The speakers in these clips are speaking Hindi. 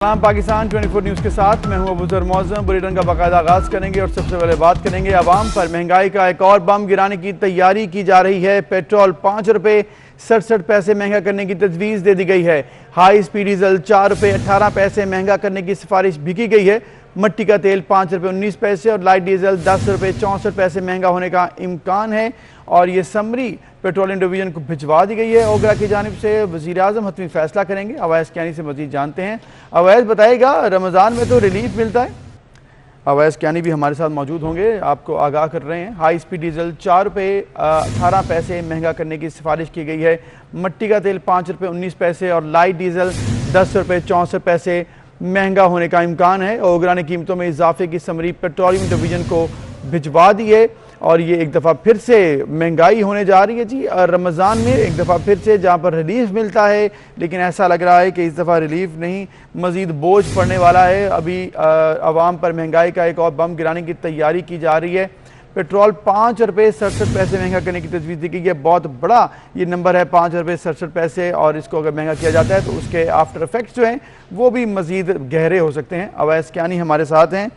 सलाम पाकिस्तान 24 न्यूज़ के साथ मैं हूं अबूजर मौजम। बुलेटिन का बाकायदा आगाज़ करेंगे और सबसे पहले बात करेंगे अवाम पर महंगाई का एक और बम गिराने की तैयारी की जा रही है। पेट्रोल 5 रुपये 67 पैसे महंगा करने की तजवीज़ दे दी गई है। हाई स्पीड डीजल 4 रुपये 18 पैसे महंगा करने की सिफारिश भी की गई है। मट्टी का तेल 5 रुपये 19 पैसे और लाइट डीजल 10 रुपये 64 पैसे महंगा होने का इम्कान है और ये समरी पेट्रोलियम डिवीजन को भिजवा दी गई है। ओगरा की जानिब से वज़ीर आज़म हतमी फैसला करेंगे। अवैस क्यानी से मज़ीद जानते हैं। अवैस बताएगा, रमज़ान में तो रिलीफ मिलता है। अवैस क्यानी भी हमारे साथ मौजूद होंगे, आपको आगाह कर रहे हैं। हाई स्पीड डीजल 4 रुपये 18 पैसे महंगा करने की सिफारिश की गई है। मट्टी का तेल 5 रुपये 19 पैसे और लाइट डीजल 10 रुपये 64 पैसे महंगा होने का इम्कान है। ओगरा ने कीमतों में इजाफे की समरी पेट्रोलियम डिवीजन को भिजवा दी है और ये एक दफ़ा फिर से महंगाई होने जा रही है जी। रमज़ान में एक दफ़ा फिर से जहाँ पर रिलीफ मिलता है, लेकिन ऐसा लग रहा है कि इस दफ़ा रिलीफ नहीं, मज़ीद बोझ पड़ने वाला है। अभी आवाम पर महंगाई का एक और बम गिराने की तैयारी की जा रही है। पेट्रोल 5 रुपये 67 पैसे महंगा करने की तजवीज़ दी गई है। बहुत बड़ा ये नंबर है 5 रुपये 67 पैसे, और इसको अगर महंगा किया जाता है तो उसके आफ्टर इफेक्ट्स जो हैं वो भी मज़ीद गहरे हो सकते हैं। अवैस क्यानी हमारे साथ हैं।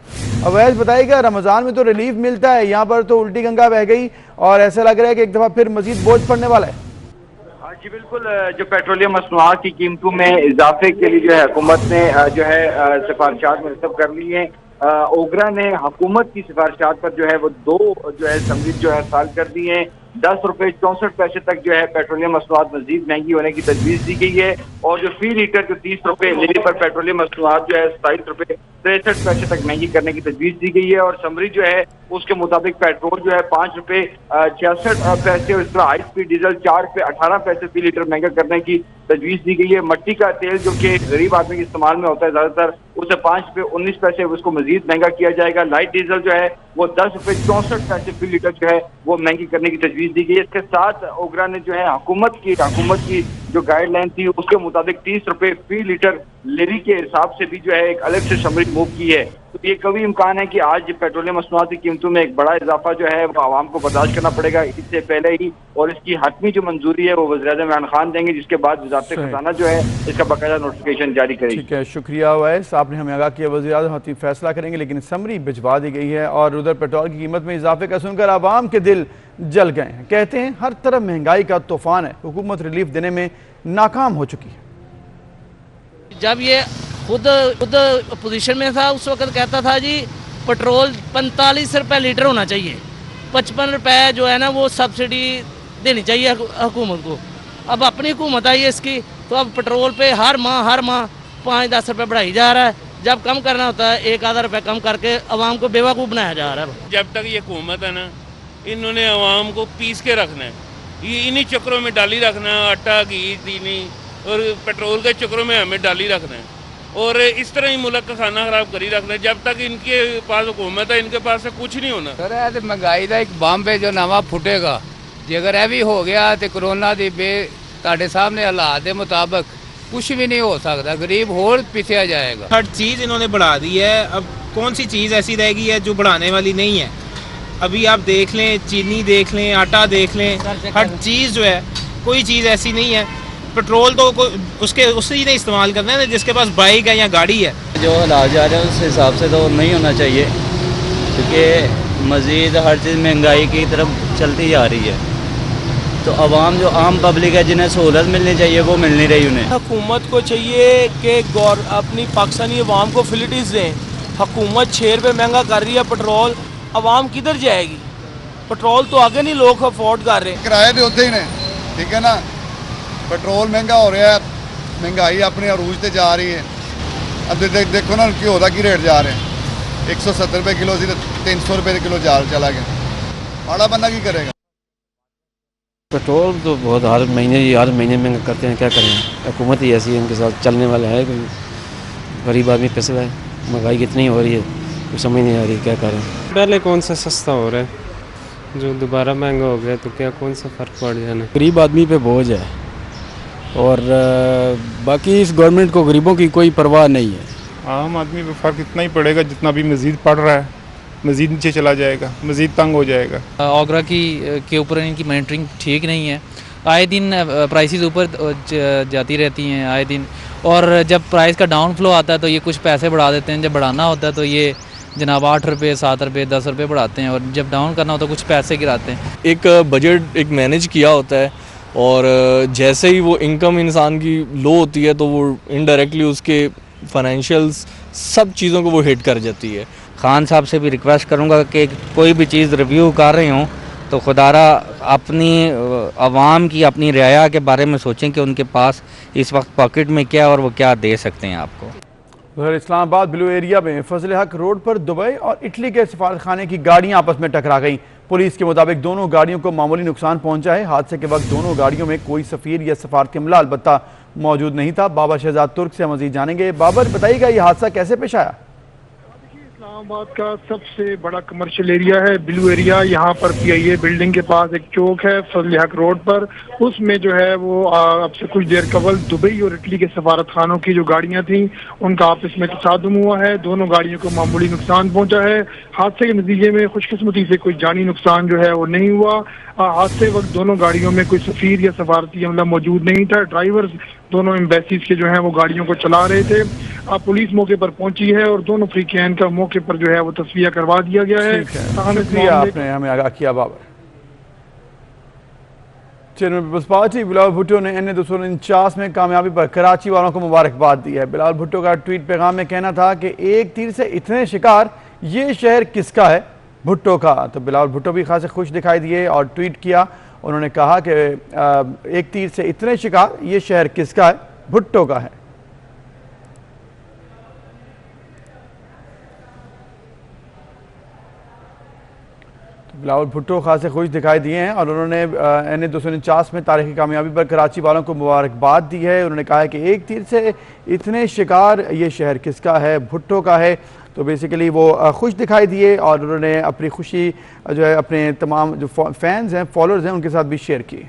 अवैस बताइएगा, रमज़ान में तो रिलीफ मिलता है, यहाँ पर तो उल्टी गंगा बह गई और ऐसा लग रहा है कि एक दफ़ा फिर मज़ीद बोझ पड़ने वाला है। जी बिल्कुल, जो पेट्रोलियम मसनूआत की कीमतों में इजाफे के लिए जो है हुकूमत ने जो है सिफारिशात मुरतब कर ली हैं। ओगरा ने हुकूमत की सिफारिशात पर जो है वो 2 जो है समझ जो है साल कर दी हैं। 10 रुपये 64 पैसे तक जो है पेट्रोलियम मसनूआत मजीद महंगी होने की तजवीज़ दी गई है और जो फी लीटर जो 30 रुपये लीटर पर पेट्रोलियम मसनूआत जो है 27 रुपये 63 पैसे तक महंगी करने की तजवीज़ दी गई है। और समरी जो है उसके मुताबिक पेट्रोल जो है 5 रुपये 66 पैसे और इस तरह हाई स्पीड डीजल 4 रुपये 18 पैसे फी लीटर महंगा करने की तजवीज़ दी गई है। मट्टी का तेल जो कि गरीब आदमी के इस्तेमाल में होता है ज़्यादातर, उसे 5 रुपये 19 पैसे उसको मजीद महंगा किया जाएगा। लाइट डीजल जो है वो 10 रुपये 64 पैसे फी लीटर जो है वो महंगी करने की तजवीज़ दी गई है। इसके साथ ओगरा ने जो है हुकूमत की जो गाइडलाइन थी उसके मुताबिक 30 रुपये फी लीटर लेवी के हिसाब से भी जो है एक अलग से समरी मूव की है। तो ये कभी इम्कान है कि आज पेट्रोलियम मसनूआत की कीमतों में एक बड़ा इजाफा जो है वो आवाम को बर्दाश्त करना पड़ेगा इससे पहले ही, और इसकी हतमी जो मंजूरी है वो वज़ीर-ए-आज़म इमरान खान देंगे, जिसके बाद वज़ारत खजाना जो है इसका बाकायदा नोटिफिकेशन जारी करेगी। ठीक है, शुक्रिया अवैस, आपने हमें आगाह किया। वज़ीर-ए-आज़म हतमी फैसला करेंगे, लेकिन समरी भिजवा दी गई है। और उधर पेट्रोल की कीमत में इजाफे का सुनकर आवाम के दिल जल गए हैं। कहते हैं हर तरफ महंगाई का तूफान है, हुकूमत रिलीफ देने में नाकाम हो चुकी है। जब ये खुद पोजीशन में था उस वक्त कहता था जी पेट्रोल 45 रुपये लीटर होना चाहिए, 55 रुपये जो है ना वो सब्सिडी देनी चाहिए हुकूमत को। अब अपनी हुकूमत आई है इसकी, तो अब पेट्रोल पे हर माह 5-10 रुपये बढ़ाई जा रहा है। जब कम करना होता है 1-आधा रुपये कम करके अवाम को बेवकूफ़ बनाया जा रहा है। जब तक ये हुकूमत है ना, इन्होंने अवाम को पीस के रखना है, ये इन्हीं चक्रों में डाली रखना है, आटा घी चीनी और पेट्रोल के चक्रों में हमें डाली रखना है और इस तरह ही मुल्क का खाना खराब करी रखना है। जब तक इनके पास हुकूमत है इनके पास से कुछ नहीं होना। सर महंगाई का एक बम पे जो नवा फुटेगा, जे अगर यह भी हो गया तो कोरोना की तुहाडे सामने हालात के मुताबिक कुछ भी नहीं हो सकता, गरीब होर पिछया जाएगा। हर चीज़ इन्होंने बढ़ा दी है, अब कौन सी चीज़ ऐसी रहेगी है जो बढ़ाने वाली नहीं है। अभी आप देख लें, चीनी देख लें, आटा देख लें, हर चीज़ जो है कोई चीज़ ऐसी नहीं है। पेट्रोल तो उससे ही नहीं इस्तेमाल करना है जिसके पास बाइक है या गाड़ी है। जो हालात जा रहे हैं उस हिसाब से तो नहीं होना चाहिए, क्योंकि मज़ीद हर चीज़ महंगाई की तरफ चलती जा रही है। तो अवाम जो आम पब्लिक है जिन्हें सहूलत मिलनी चाहिए वो मिल नहीं रही उन्हें। हुकूमत को चाहिए कि अपनी पाकिस्तानी अवाम को फैसिलिटीज़ दें। हुकूमत 6 रुपये महंगा कर रही है पेट्रोल, अवाम किधर जाएगी? पेट्रोल तो आगे नहीं लोग अफोर्ड कर रहे। किराए तो होते ही नहीं, ठीक है ना। पेट्रोल महंगा हो रहा है, महंगाई अपने अरूज से जा रही है। अब देखो ना घ्यो का की रेट जा रहे हैं, 170 रुपये किलो से 300 रुपये किलो चला गया। आड़ा बंदा की करेगा? पेट्रोल तो बहुत हर महीने महंगा करते हैं, क्या करें। हुकूमत ही ऐसी है, इनके साथ चलने वाला है। गरीब आदमी पैसे है, महंगाई कितनी हो रही है कुछ समझ नहीं आ रही, क्या करें। पहले कौन सा सस्ता हो रहा है, जो दोबारा महंगा हो गया तो क्या कौन सा फ़र्क पड़ जाना। गरीब आदमी पे बोझ है और बाकी इस गवर्नमेंट को गरीबों की कोई परवाह नहीं है। आम आदमी पे फ़र्क इतना ही पड़ेगा जितना भी मज़ीद पड़ रहा है, मज़ीद नीचे चला जाएगा, मज़ीद तंग हो जाएगा। ओगरा के ऊपर इनकी मॉनिटरिंग ठीक नहीं है, आए दिन प्राइसेस ऊपर जाती रहती हैं आए दिन, और जब प्राइस का डाउन फ्लो आता है तो ये कुछ पैसे बढ़ा देते हैं, जब बढ़ाना होता है तो ये जनाब 8 रुपये 7 रुपये 10 रुपये बढ़ाते हैं, और जब डाउन करना होता है कुछ पैसे गिराते हैं। एक बजट एक मैनेज किया होता है, और जैसे ही वो इनकम इंसान की लो होती है तो वो इनडायरेक्टली उसके फाइनेंशियल्स सब चीज़ों को वो हिट कर जाती है। खान साहब से भी रिक्वेस्ट करूंगा कि कोई भी चीज़ रिव्यू कर रहे हों तो खुदारा अपनी आवाम की, अपनी रियाया के बारे में सोचें कि उनके पास इस वक्त पॉकेट में क्या और वो क्या दे सकते हैं आपको। उधर इस्लामाबाद ब्लू एरिया में फजल हक रोड पर दुबई और इटली के सफारतखाने की गाड़ियां आपस में टकरा गईं। पुलिस के मुताबिक दोनों गाड़ियों को मामूली नुकसान पहुंचा है। हादसे के वक्त दोनों गाड़ियों में कोई सफीर या सफारती अमला अलबत्ता मौजूद नहीं था। बाबर शहजाद तुर्क से मजीद जानेंगे। बाबर, बताइएगा ये हादसा कैसे पेश आया? इस्लामाबाद का सबसे बड़ा कमर्शियल एरिया है ब्लू एरिया। यहाँ पर PIA बिल्डिंग के पास एक चौक है फजल हक रोड पर, उसमें जो है वो अब से कुछ देर कबल दुबई और इटली के सफारत खानों की जो गाड़ियाँ थीं उनका आपस में तसादुम हुआ है। दोनों गाड़ियों को मामूली नुकसान पहुंचा है। हादसे के नतीजे में खुशकिस्मती से कोई जानी नुकसान जो है वो नहीं हुआ। हादसे वक्त दोनों गाड़ियों में कोई सफीर या सफारती अमला मौजूद नहीं था। ड्राइवर्स दोनों एम्बेसीज के जो है वो गाड़ियों को चला रहे थे। पुलिस मौके पर पहुंची है और दोनों फ्रीकैन का मौके पर जो है वो तस्वीर करवा दिया गया है। शुक्रिया, आपने हमें आगाह किया बाबर। चेयरमैन पीपल्स पार्टी बिलावल भुट्टो ने NA 249 में कामयाबी पर कराची वालों को मुबारकबाद दी है। बिलावल भुट्टो का ट्वीट पैगाम में कहना था कि एक तीर से इतने शिकार, ये शहर किसका है? भुट्टो का। तो बिलावल भुट्टो भी खासे खुश दिखाई दिए और ट्वीट किया। उन्होंने कहा कि एक तीर से इतने शिकार, ये शहर किसका है? भुट्टो का है। बिलावल भुट्टो खासे खुश दिखाई दिए हैं और उन्होंने NA 249 में तारीखी कामयाबी पर कराची वालों को मुबारकबाद दी है। उन्होंने कहा है कि एक तीर से इतने शिकार, ये शहर किसका है? भुट्टो का है। तो बेसिकली वो खुश दिखाई दिए और उन्होंने अपनी खुशी जो है अपने तमाम जो फैंस हैं, फॉलोअर्स हैं, उनके साथ भी शेयर की।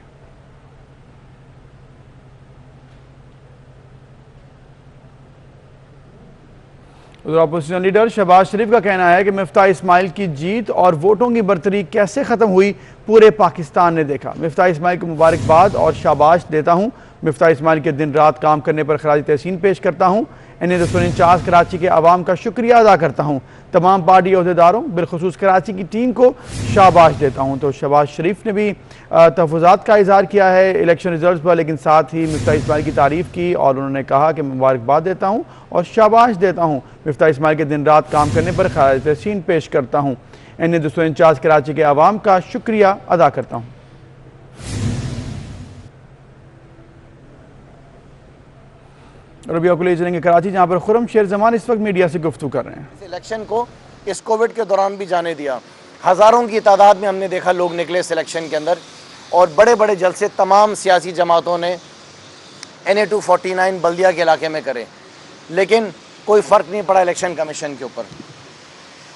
उधर अपोजिशन लीडर शहबाज शरीफ का कहना है कि मिफ्ताह इस्माइल की जीत और वोटों की बर्तरी कैसे ख़त्म हुई पूरे पाकिस्तान ने देखा। मिफ्ताह इस्माइल को मुबारकबाद और शाबाश देता हूँ। मिफ्ताह इस्माइल के दिन रात काम करने पर खराज तहसीन पेश करता हूँ। NA 249 कराची के अवाम का शुक्रिया अदा करता हूँ। तमाम पार्टी अहदेदारों बिलखुसूस कराची की टीम को शाबाश देता हूँ। तो शहबाज शरीफ ने भी तहफ़्फ़ुज़ात का इजहार किया है इलेक्शन रिजल्ट पर, लेकिन साथ ही मिफ्ताह इस्माइल की तारीफ़ की और उन्होंने कहा कि मुबारकबाद देता हूँ और शाबाश देता हूँ। मिफ्ताह इस्माइल के दिन रात काम करने पर खराज तहसीन पेश करता हूँ। NA 249 कराची के अवाम का शुक्रिया अदा करता हूँ। और अभी आपको ले चलेंगे कराची, जहाँ पर खुरम शेर जमान इस वक्त मीडिया से गुफ्तगू कर रहे हैं। इस इलेक्शन को इस कोविड के दौरान भी जाने दिया। हज़ारों की तादाद में हमने देखा लोग निकले इस इलेक्शन के अंदर और बड़े बड़े जलसे तमाम सियासी जमातों ने NA 249 बल्दिया के इलाके में करे, लेकिन कोई फ़र्क नहीं पड़ा इलेक्शन कमीशन के ऊपर।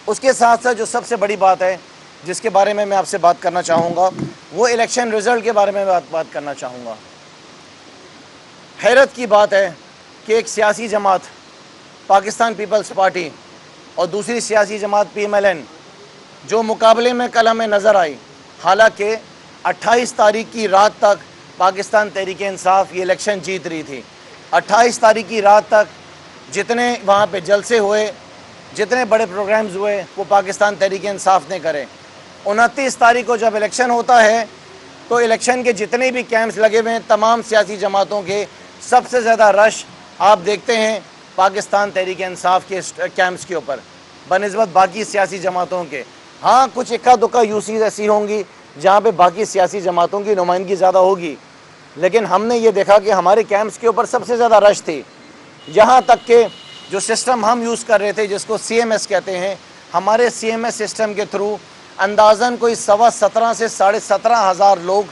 उसके साथ साथ जो सबसे बड़ी बात है जिसके बारे में मैं आपसे बात करना चाहूँगा वो इलेक्शन रिज़ल्ट के बारे में बात करना चाहूँगा। हैरत की बात है कि एक सियासी जमात पाकिस्तान पीपल्स पार्टी और दूसरी सियासी जमात PMLN जो मुकाबले में कल हमें नज़र आई, हालांकि 28 तारीख की रात तक पाकिस्तान तहरीक इंसाफ ये इलेक्शन जीत रही थी। 28 तारीख की रात तक जितने वहाँ पे जलसे हुए, जितने बड़े प्रोग्राम्स हुए वो पाकिस्तान तहरीक इंसाफ ने करे। 29 तारीख को जब इलेक्शन होता है तो इलेक्शन के जितने भी कैंप्स लगे हुए हैं तमाम सियासी जमातों के सबसे ज़्यादा रश आप देखते हैं पाकिस्तान तहरीक इंसाफ के कैंप्स के ऊपर बनिस्बत बाकी सियासी जमातों के। हाँ, कुछ इक्का दुक्का यूसीज ऐसी होंगी जहाँ पे बाकी सियासी जमातों की नुमाइंदगी ज़्यादा होगी, लेकिन हमने ये देखा कि हमारे कैंप्स के ऊपर सबसे ज़्यादा रश थी। यहाँ तक के जो सिस्टम हम यूज़ कर रहे थे जिसको CMS कहते हैं, हमारे CMS सिस्टम के थ्रू अंदाज़न कोई 17.5 से 17,500 लोग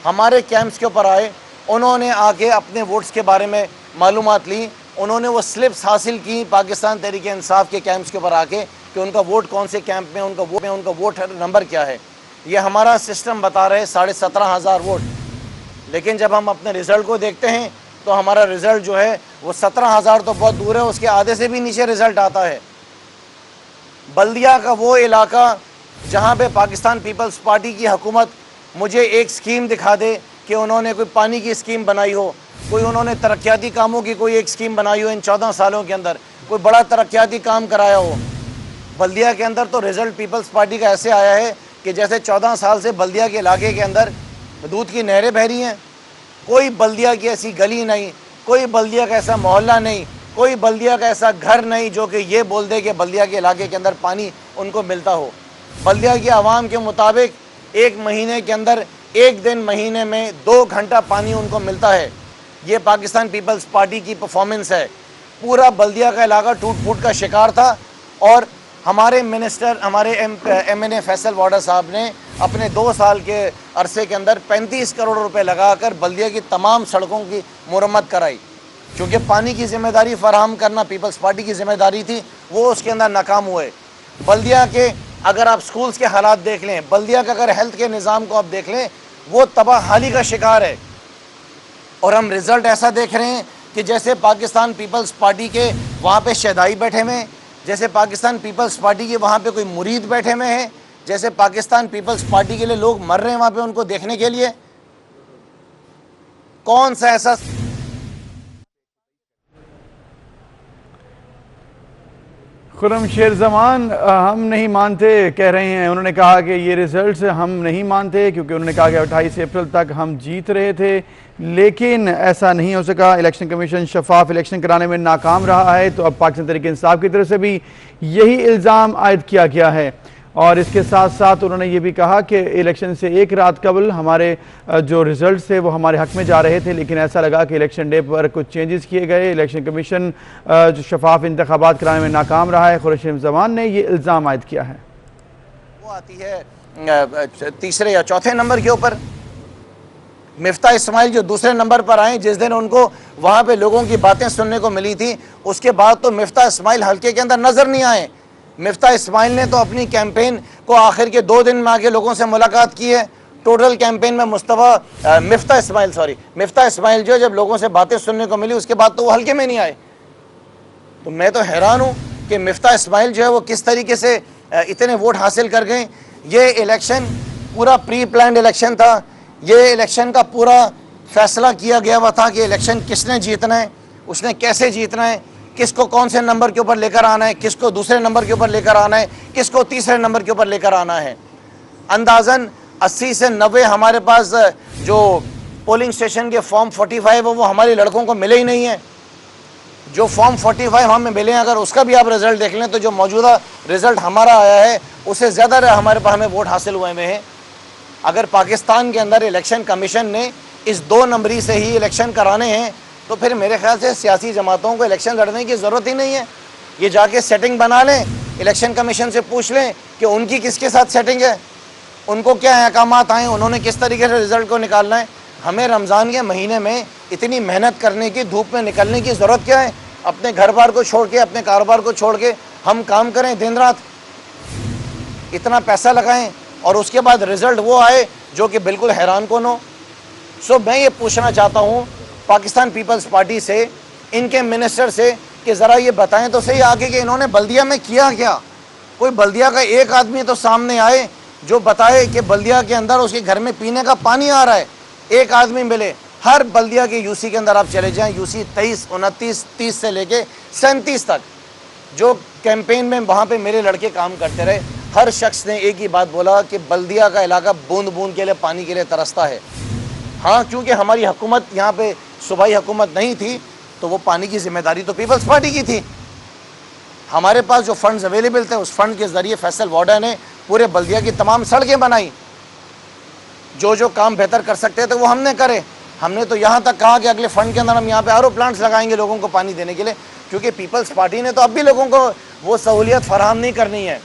हमारे कैंप्स के ऊपर आए। उन्होंने आके अपने वोट्स के बारे में मालूमात ली, उन्होंने वो स्लिप्स हासिल की पाकिस्तान तहरीक इंसाफ के कैंप्स के ऊपर आके कि उनका वोट कौन से कैंप में, उनका वोट नंबर क्या है। ये हमारा सिस्टम बता रहे 17,500 वोट, लेकिन जब हम अपने रिज़ल्ट को देखते हैं तो हमारा रिज़ल्ट जो है वो 17,000 तो बहुत दूर है, उसके आधे से भी नीचे रिज़ल्ट आता है। बल्दिया का वो इलाका जहाँ पे पाकिस्तान पीपल्स पार्टी की हुकूमत मुझे एक स्कीम दिखा दे कि उन्होंने कोई पानी की स्कीम बनाई हो, कोई उन्होंने तरक्याती कामों की कोई एक स्कीम बनाई हो इन 14 सालों के अंदर, कोई बड़ा तरक्याती काम कराया हो। बल्दिया के अंदर तो रिजल्ट पीपल्स पार्टी का ऐसे आया है कि जैसे 14 साल से बल्दिया के इलाके के अंदर दूध की नहरें बह रही हैं। कोई बल्दिया की ऐसी गली नहीं, कोई बल्दिया का ऐसा मोहल्ला नहीं, कोई बल्दिया का ऐसा घर नहीं जो कि ये बोल दे कि बल्दिया के इलाके के अंदर पानी उनको मिलता हो। बल्दिया की आवाम के मुताबिक एक महीने के अंदर एक दिन महीने में 2 घंटा पानी उनको मिलता है। ये पाकिस्तान पीपल्स पार्टी की परफॉर्मेंस है। पूरा बल्दिया का इलाका टूट फूट का शिकार था और हमारे मिनिस्टर, हमारे MNA फैसल वाडा साहब ने अपने 2 साल के अरसे के अंदर 35 करोड़ रुपए लगाकर बल्दिया की तमाम सड़कों की मुरम्मत कराई। क्योंकि पानी की जिम्मेदारी फराहम करना पीपल्स पार्टी की जिम्मेदारी थी, वो उसके अंदर नाकाम हुए। बल्दिया के अगर आप स्कूल्स के हालात देख लें, बल्दिया का अगर हेल्थ के निज़ाम को आप देख लें, वो तबाहाली का शिकार है। और हम रिज़ल्ट ऐसा देख रहे हैं कि जैसे पाकिस्तान पीपल्स पार्टी के वहाँ पे शहदाई बैठे हुए हैं, जैसे पाकिस्तान पीपल्स पार्टी के वहाँ पे कोई मुरीद बैठे हुए हैं, जैसे पाकिस्तान पीपल्स पार्टी के लिए लोग मर रहे हैं वहाँ पे उनको देखने के लिए। कौन सा ऐसा खुर्रम शेर जमान हम नहीं मानते कह रहे हैं। उन्होंने कहा कि ये रिजल्ट्स हम नहीं मानते क्योंकि उन्होंने कहा कि 28 अप्रैल तक हम जीत रहे थे, लेकिन ऐसा नहीं हो सका। इलेक्शन कमीशन शफाफ इलेक्शन कराने में नाकाम रहा है। तो अब पाकिस्तान तहरीक इंसाफ की तरफ से भी यही इल्ज़ाम आयद किया गया है। और इसके साथ साथ उन्होंने ये भी कहा कि इलेक्शन से एक रात कबल हमारे जो रिजल्ट थे वो हमारे हक में जा रहे थे, लेकिन ऐसा लगा कि इलेक्शन डे पर कुछ चेंजेस किए गए। इलेक्शन कमीशन जो शफाफ इंतखाबात कराने में नाकाम रहा है। खुर्रम शेर जमान ने ये इल्ज़ाम आयद किया है। वो आती है तीसरे या चौथे नंबर के ऊपर। मिफ्ता इस्माइल जो दूसरे नंबर पर आए, जिस दिन उनको वहाँ पे लोगों की बातें सुनने को मिली थी, उसके बाद तो मिफ्ता इस्माइल हल्के के अंदर नजर नहीं आए। मिफ्ता इस्माइल ने तो अपनी कैंपेन को आखिर के 2 दिन में आके लोगों से मुलाकात की है। टोटल कैंपेन में मिफ्ता इस्माइल जो जब लोगों से बातें सुनने को मिली उसके बाद तो वो हल्के में नहीं आए। तो मैं तो हैरान हूँ कि मिफ्ता इस्माइल जो है वो किस तरीके से इतने वोट हासिल कर गए। ये इलेक्शन पूरा प्री प्लान्ड इलेक्शन था। ये इलेक्शन का पूरा फैसला किया गया हुआ था कि इलेक्शन किसने जीतना है, उसने कैसे जीतना है, किसको कौन से नंबर के ऊपर लेकर आना है, किसको दूसरे नंबर के ऊपर लेकर आना है, किसको तीसरे नंबर के ऊपर लेकर आना है। अंदाज़न 80 से 90 हमारे पास जो पोलिंग स्टेशन के फॉर्म 45 है वो हमारे लड़कों को मिले ही नहीं है। जो फॉर्म 45 हमें मिले हैं, अगर उसका भी आप रिज़ल्ट देख लें तो जो मौजूदा रिज़ल्ट हमारा आया है उससे ज़्यादा हमें वोट हासिल हुए हैं। अगर पाकिस्तान के अंदर इलेक्शन कमीशन ने इस 2 नंबरी से ही इलेक्शन कराने हैं तो फिर मेरे ख्याल से सियासी जमातों को इलेक्शन लड़ने की ज़रूरत ही नहीं है। ये जाके सेटिंग बना लें, इलेक्शन कमीशन से पूछ लें कि उनकी किसके साथ सेटिंग है, उनको क्या अहकामात आए, उन्होंने किस तरीके से रिज़ल्ट को निकालना है। हमें रमज़ान के महीने में इतनी मेहनत करने की, धूप में निकलने की ज़रूरत क्या है। अपने घर बार को छोड़ के, अपने कारोबार को छोड़ के हम काम करें दिन रात, इतना पैसा लगाएं और उसके बाद रिज़ल्ट वो आए जो कि बिल्कुल हैरान कौन हो। सो मैं ये पूछना चाहता हूँ पाकिस्तान पीपल्स पार्टी से, इनके मिनिस्टर से कि ज़रा ये बताएं तो सही आगे कि इन्होंने बल्दिया में किया क्या। कोई बल्दिया का एक आदमी तो सामने आए जो बताए कि बल्दिया के अंदर उसके घर में पीने का पानी आ रहा है। एक आदमी मिले। हर बल्दिया के यूसी के अंदर आप चले जाएं, यूसी 23, 29, 30 से लेके 37 तक जो कैंपेन में वहाँ पे मेरे लड़के काम करते रहे, हर शख्स ने एक ही बात बोला कि बल्दिया का इलाका बूंद बूंद के लिए पानी के लिए तरसता है। हाँ, क्योंकि हमारी हुकूमत यहाँ पे सूबाई हुकूमत नहीं थी तो वो पानी की जिम्मेदारी तो पीपल्स पार्टी की थी। हमारे पास जो फंड्स अवेलेबल थे उस फंड के ज़रिए फैसल वाडा ने पूरे बल्दिया की तमाम सड़कें बनाई। जो काम बेहतर कर सकते थे वो हमने करे। हमने तो यहाँ तक कहा कि अगले फंड के अंदर हम यहाँ पे आरओ प्लांट्स लगाएंगे लोगों को पानी देने के लिए, क्योंकि पीपल्स पार्टी ने तो अब भी लोगों को वो सहूलियत फराहम नहीं करनी है।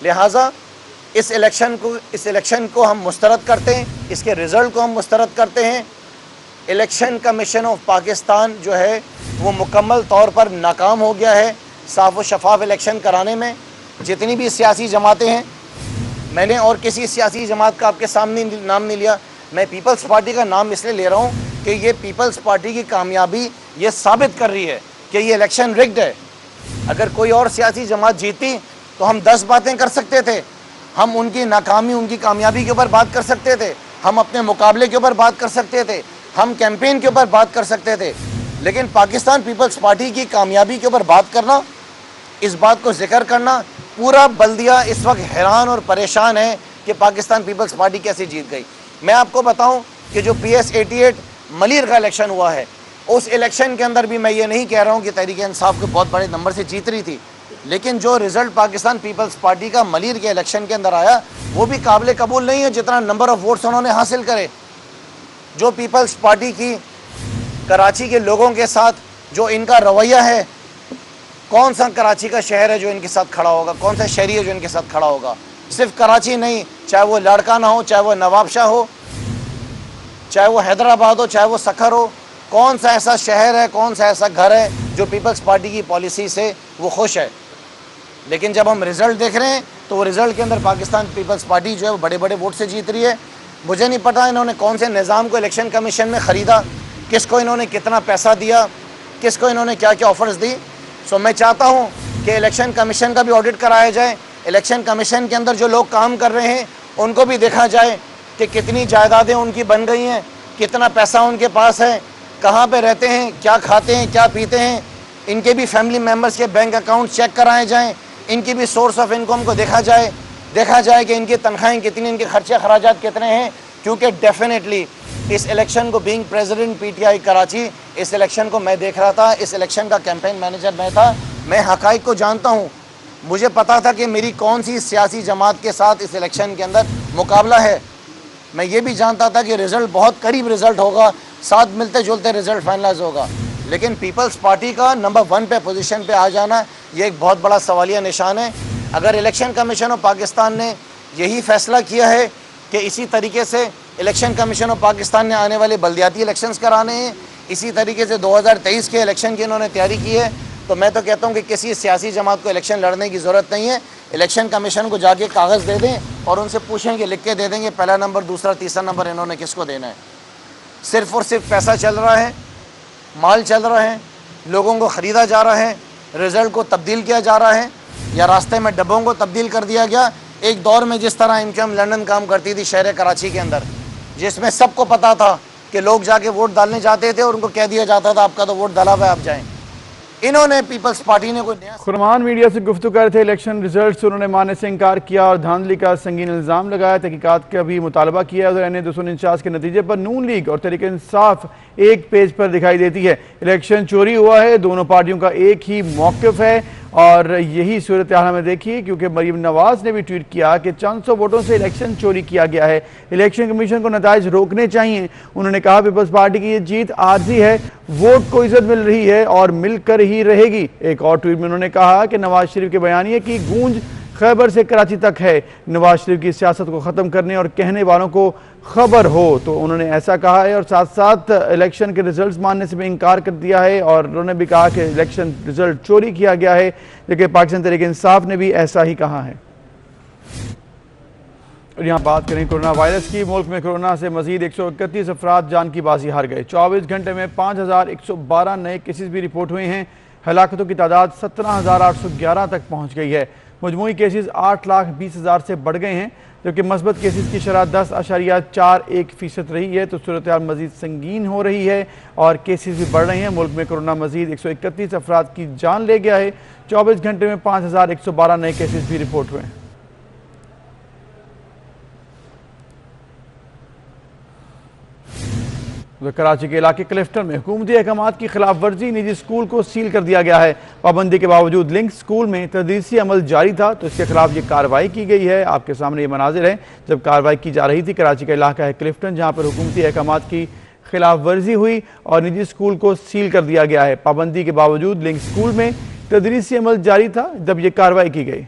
लिहाजा इस इलेक्शन को हम मुस्तरद करते हैं, इसके रिज़ल्ट को हम मुस्तरद करते हैं। इलेक्शन कमीशन ऑफ पाकिस्तान जो है वो मुकम्मल तौर पर नाकाम हो गया है साफ़ व शफाफ इलेक्शन कराने में। जितनी भी सियासी जमातें हैं, मैंने और किसी सियासी जमात का आपके सामने नाम नहीं लिया, मैं पीपल्स पार्टी का नाम इसलिए ले रहा हूँ कि ये पीपल्स पार्टी की कामयाबी ये साबित कर रही है कि ये इलेक्शन रिग्ड है। अगर कोई और सियासी जमात जीती तो हम 10 बातें कर सकते थे, हम उनकी नाकामी, उनकी कामयाबी के ऊपर बात कर सकते थे, हम अपने मुकाबले के ऊपर बात कर सकते थे, हम कैंपेन के ऊपर बात कर सकते थे, लेकिन पाकिस्तान पीपल्स पार्टी की कामयाबी के ऊपर बात करना, इस बात को जिक्र करना, पूरा बल्दिया इस वक्त हैरान और परेशान है कि पाकिस्तान पीपल्स पार्टी कैसे जीत गई। मैं आपको बताऊं कि जो PS 88 मलिर का इलेक्शन हुआ है, उस इलेक्शन के अंदर भी मैं ये नहीं कह रहा हूँ कि तहरीक इंसाफ को बहुत बड़े नंबर से जीत रही थी, लेकिन जो रिजल्ट पाकिस्तान पीपल्स पार्टी का मलिर के इलेक्शन के अंदर आया वो भी काबिल कबूल नहीं है जितना नंबर ऑफ वोट्स उन्होंने हासिल करे। जो पीपल्स पार्टी की कराची के लोगों के साथ जो इनका रवैया है, कौन सा कराची का शहर है जो इनके साथ खड़ा होगा, कौन सा शहरी है जो इनके साथ खड़ा होगा। सिर्फ कराची नहीं, चाहे वो लाड़काना हो, चाहे वो नवाबशाह हो, चाहे वो हैदराबाद हो, चाहे वो सखर हो, कौन सा ऐसा शहर है, कौन सा ऐसा घर है जो पीपल्स पार्टी की पॉलिसी से वो खुश है। लेकिन जब हम रिज़ल्ट देख रहे हैं तो वो रिज़ल्ट के अंदर पाकिस्तान पीपल्स पार्टी जो है वो बड़े बड़े वोट से जीत रही है। मुझे नहीं पता इन्होंने कौन से निज़ाम को इलेक्शन कमीशन में ख़रीदा, किसको इन्होंने कितना पैसा दिया, किसको इन्होंने क्या क्या ऑफर्स दी। सो मैं चाहता हूँ कि इलेक्शन कमीशन का भी ऑडिट कराया जाए, इलेक्शन कमीशन के अंदर जो लोग काम कर रहे हैं उनको भी देखा जाए कि कितनी जायदादें उनकी बन गई हैं, कितना पैसा उनके पास है, कहाँ पे रहते हैं, क्या खाते हैं, क्या पीते हैं। इनके भी फैमिली मेम्बर्स के बैंक अकाउंट चेक कराए जाएँ, इनकी भी सोर्स ऑफ इनकम को देखा जाए कि इनकी तनख्वाहें कितनी, इनके खर्चे खराजात कितने हैं। क्योंकि डेफिनेटली इस इलेक्शन को बीइंग प्रेसिडेंट PTI कराची, इस इलेक्शन को मैं देख रहा था, इस इलेक्शन का कैंपेन मैनेजर मैं था, मैं हकाइक को जानता हूँ। मुझे पता था कि मेरी कौन सी सियासी जमात के साथ इस इलेक्शन के अंदर मुकाबला है। मैं ये भी जानता था कि रिज़ल्ट बहुत करीब रिज़ल्ट होगा, साथ मिलते जुलते रिज़ल्ट फाइनलाइज होगा। लेकिन पीपल्स पार्टी का नंबर 1 पे पोजीशन पे आ जाना ये एक बहुत बड़ा सवालिया निशान है। अगर इलेक्शन कमीशन ऑफ पाकिस्तान ने यही फैसला किया है कि इसी तरीके से इलेक्शन कमीशन ऑफ पाकिस्तान ने आने वाले बल्दियाती इलेक्शंस कराने हैं, इसी तरीके से 2023 के इलेक्शन की इन्होंने तैयारी की है, तो मैं तो कहता हूँ कि किसी सियासी जमात को इलेक्शन लड़ने की ज़रूरत नहीं है। इलेक्शन कमीशन को जाके कागज़ दे दें और उनसे पूछें कि लिख के दे देंगे पहला नंबर, दूसरा, तीसरा नंबर इन्होंने किसको देना है। सिर्फ़ और सिर्फ पैसा चल रहा है, माल चल रहा है, लोगों को ख़रीदा जा रहा है, रिज़ल्ट को तब्दील किया जा रहा है, या रास्ते में डब्बों को तब्दील कर दिया गया। एक दौर में जिस तरह इनकम लंदन काम करती थी शहर कराची के अंदर, जिसमें सबको पता था कि लोग जाके वोट डालने जाते थे और उनको कह दिया जाता था आपका तो वोट डाला हुआ है, आप जाएं। इन्होंने पीपल्स पार्टी ने कोई नया खुरमान मीडिया से गुफ्तगू कर रहे थे। इलेक्शन रिजल्ट उन्होंने मानने से इनकार किया और धांधली का संगीन इल्ज़ाम लगाया। तहकीकात का भी मुतालबा किया। उधर NA-249 के नतीजे पर नून लीग और तहरीक इंसाफ एक पेज पर दिखाई देती है। इलेक्शन चोरी हुआ है, दोनों पार्टियों का एक ही मौक़िफ़ है और यही सूरत हाल हमें देखिए, क्योंकि मरीम नवाज ने भी ट्वीट किया कि चंद सौ वोटों से इलेक्शन चोरी किया गया है, इलेक्शन कमीशन को नताइज रोकने चाहिए। उन्होंने कहा पीपल्स पार्टी की ये जीत आर्जी है, वोट को इज्जत मिल रही है और मिलकर ही रहेगी। एक और ट्वीट में उन्होंने कहा कि नवाज शरीफ के बयानिए की गूंज खैबर से कराची तक है, नवाज शरीफ की सियासत को ख़त्म करने और कहने वालों को खबर हो। तो उन्होंने ऐसा कहा है और साथ साथ इलेक्शन के रिजल्ट्स मानने से भी इनकार कर दिया है और उन्होंने भी कहा कि इलेक्शन रिजल्ट चोरी किया गया है, लेकिन पाकिस्तान तहरीक इंसाफ ने भी ऐसा ही कहा है। और यहाँ बात करें कोरोना वायरस की। मुल्क में कोरोना से मजीद 131 अफराद जान की बाजी हार गए। 24 घंटे में 5112 नए केसेस भी रिपोर्ट हुए हैं। हलाकतों की तादाद 17,811 तक पहुँच गई है। मजमूई केसेस 8,20,000 से बढ़ गए हैं, जबकि मस्बत केसेस की शरह 10.41% रही है। तो सूरत हाल मजीद संगीन हो रही है और केसेस भी बढ़ रहे हैं। मुल्क में कोरोना मजीद 131 अफराद की जान ले गया है। 24 घंटे में 5112 नए केसेस भी रिपोर्ट हुए हैं। कराची के इलाके क्लिफ्टन में हुकूमती अहकामात की खिलाफ वर्जी, निजी स्कूल को सील कर दिया गया है। पाबंदी के बावजूद लिंक स्कूल में तदरीसी अमल जारी था, तो इसके खिलाफ ये कार्रवाई की गई है। आपके सामने ये मनाजिर है जब कार्रवाई की जा रही थी। कराची का इलाका है क्लिफ्टन, जहाँ पर हुकूमती अहकामात की खिलाफ वर्जी हुई और निजी स्कूल को सील कर दिया गया है। पाबंदी के बावजूद लिंक स्कूल में तदरीसी अमल जारी था जब ये कार्रवाई की गई।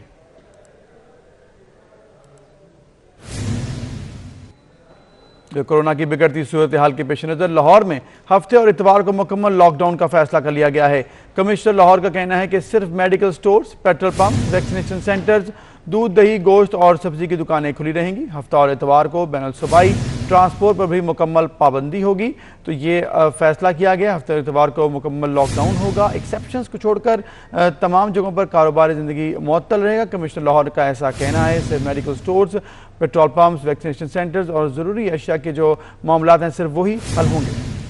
कोरोना की बिगड़ती सूरत हाल के पेश नज़र लाहौर में हफ्ते और इतवार को मुकम्मल लॉकडाउन का फैसला कर लिया गया है। कमिश्नर लाहौर का कहना है कि सिर्फ medical stores, petrol pump, vaccination centres, दूध, दही, गोश्त और सब्जी की दुकानें खुली रहेंगी। हफ्ता और इतवार को बैनुल सूबाई ट्रांसपोर्ट पर भी मुकम्मल पाबंदी होगी। तो ये फैसला किया गया, हफ्ते और इतवार को मुकम्मल लॉकडाउन होगा। एक्सेप्शंस को छोड़कर तमाम जगहों पर कारोबार ज़िंदगी मुअत्तल रहेगा। कमिश्नर लाहौर का ऐसा कहना है। सिर्फ medical stores, petrol pumps, vaccination centres और ज़रूरी अशिया के जो मामलात हैं सिर्फ वही हल होंगे।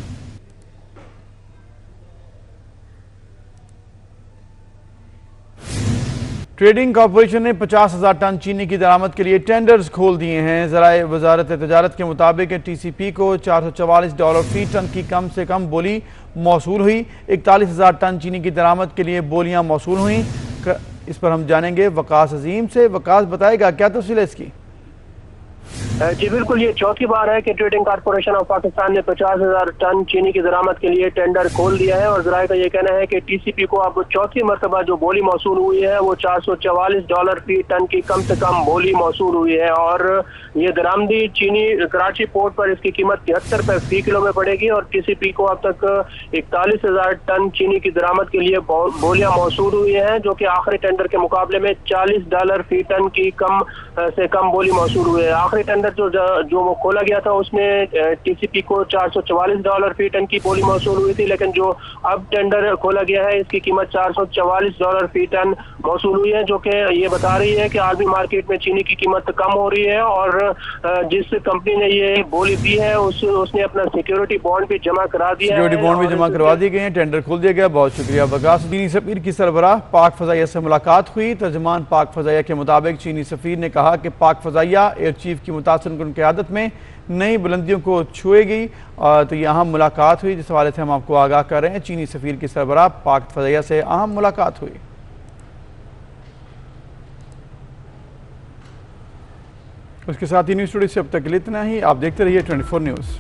ट्रेडिंग कॉरपोरेशन ने 50,000 टन चीनी की दरामद के लिए टेंडर्स खोल दिए हैं। ज़राए वजारत तजारत के मुताबिक टीसीपी को $444 फी टन की कम से कम बोली मौसूल हुई। 41,000 टन चीनी की दरामद के लिए बोलियां मौसूल हुई। इस पर हम जानेंगे वकास अजीम से। वकास बताएगा क्या तफसील है इसकी? जी बिल्कुल, ये चौथी बार है कि ट्रेडिंग कॉरपोरेशन ऑफ पाकिस्तान ने 50,000 टन चीनी की दरामद के लिए टेंडर खोल दिया है और ज़राए का ये कहना है कि टीसीपी को अब चौथी मरतबा जो बोली मौसूल हुई है वो $444 फी टन की कम से कम बोली मौसूल हुई है। और ये दरामदी चीनी कराची पोर्ट पर इसकी कीमत 73 रुपये फी किलो में पड़ेगी और टीसीपी को अब तक 41,000 टन चीनी की दरामद के लिए बोलियां मौसूल हुई हैं, जो कि आखिरी टेंडर के मुकाबले में $40 फी टन की कम से कम बोली मौसूल हुई है। आखिरी टेंडर जो वो खोला गया था उसमें टीसीपी को $444 फी टन की बोली मौसूल हुई थी, लेकिन जो अब टेंडर खोला गया है इसकी कीमत $444 फी टन मौसूल हुई है, जो कि ये बता रही है कि आलमी मार्केट में चीनी की कीमत कम हो रही है। और जिस कंपनी ने ये बोली दी है उसने अपना सिक्योरिटी बॉन्ड भी जमा करा दिया है। सिक्योरिटी बॉन्ड भी जमा करवा दिए गए हैं, टेंडर खोल दिया गया। बहुत शुक्रिया वकास। चीनी सफीर की सरबराह पाक फ़ज़ाइया से मुलाकात हुई। तर्जुमान पाक फ़ज़ाइया के मुताबिक चीनी सफीर ने कहा कि पाक फ़ज़ाइया एयर चीफ की मुतासिर क़यादत में नई बुलंदियों को छुएगी। तो ये अहम मुलाकात हुई जिस हवाले से हम आपको आगाह कर रहे हैं। चीनी सफीर की सरबराह पाक फ़ज़ाइया से अहम मुलाकात हुई। उसके साथ ही न्यूज़ स्टूडियो से अब तक के लिए इतना ही। आप देखते रहिए 24 न्यूज़।